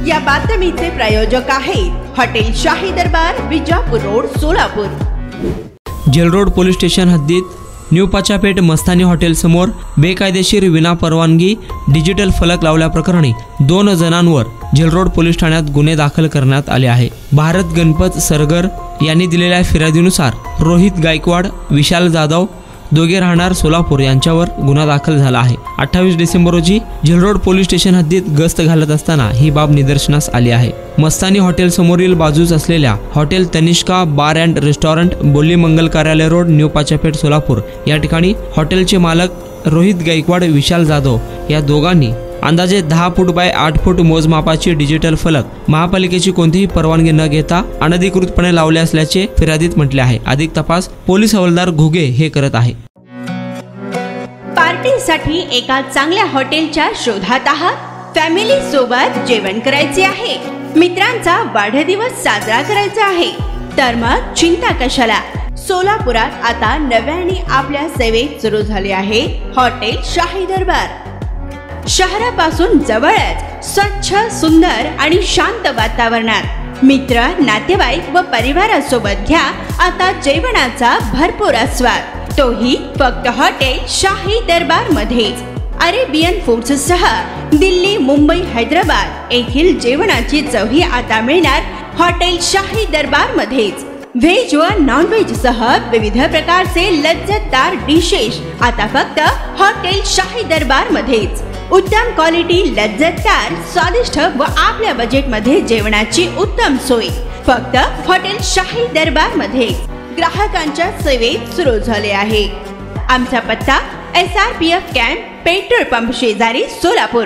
या बातमीचे प्रायोजक आहेत hotel Shahi Darbar, Vijapur road, Solapur. Jail road police station हद्दीत न्यू पाचापेठ मस्तानी हॉटेल समोर बेकायदेशीर विना परवानगी डिजिटल फलक लावल्याप्रकरणी 2 जणांवर जेल रोड पोलीस ठाण्यात गुन्हे दाखल करण्यात आले आहे। भारत गणपत सरगर यांनी दिलेल्या फिर्यादीनुसार रोहित गायकवाड, विशाल जाधव दोघे राहणार सोलापूर यांच्यावर गुन्हा दाखल झाला आहे। 28 डिसेंबर रोजी जेल रोड पोलीस स्टेशन हद्दीत गस्त घालत असताना ही बाब निदर्शनास आली आहे। मस्तानी हॉटेल समोरील बाजूस असलेल्या hotel Tanishka bar and restaurant, बोल्ली मंगल कार्यालय रोड, न्यू पाचापेठ, सोलापूर या ठिकाणी हॉटेलचे मालक रोहित गायकवाड, विशाल जाधव या दोघांनी अंदाजे 10 फूट बाय 8 फूट मोजमापाची डिजिटल फलक महापालिकेची कोणतीही परवानगी न घेता अनधिकृतपणे लावले असल्याचे फिर्यादीत म्हटले आहे। अधिक तपास पोलीस हवालदार घुगे हे करत आहे। पार्टीसाठी एका चांगल्या हॉटेलच्या शोधात आहात? फॅमिली सोबत जेवण करायचे आहे, मित्रांचा वाढदिवस साजरा करायचा आहे, तर मग चिंता कशाला। सोलापुरात आता नव्याने आपल्या सेवेत सुरू झाले आहे हॉटेल शाही दरबार। शहरापासून जवळच स्वच्छ, सुंदर आणि शांत वातावरणात मित्र, नातेवाईक व परिवारासोबत घ्या आता जेवणाचा भरपूर आस्वाद, तोही फक्त हॉटेल शाही दरबार मध्येच। अरेबियन फूड्स सह दिल्ली, मुंबई, हैदराबाद येथील जेवणाची चवही आता मिळणार हॉटेल शाही दरबार मध्येच। व्हेज व नॉन व्हेज सह विविध प्रकारचे लज्जतदार डिशेस आता फक्त हॉटेल शाही दरबार मध्येच। उत्तम क्वालिटी, लज्जतदार, स्वादिष्ट व आपल्या बजेट मध्ये जेवणाची उत्तम सोय फक्त हॉटेल शाही दरबार मध्ये ग्राहकांच्या सेवेत सुरू झाले आहे। आमचा पत्ता SRPF कॅम्प, पेट्रोल पंप शेजारी, सोलापूर।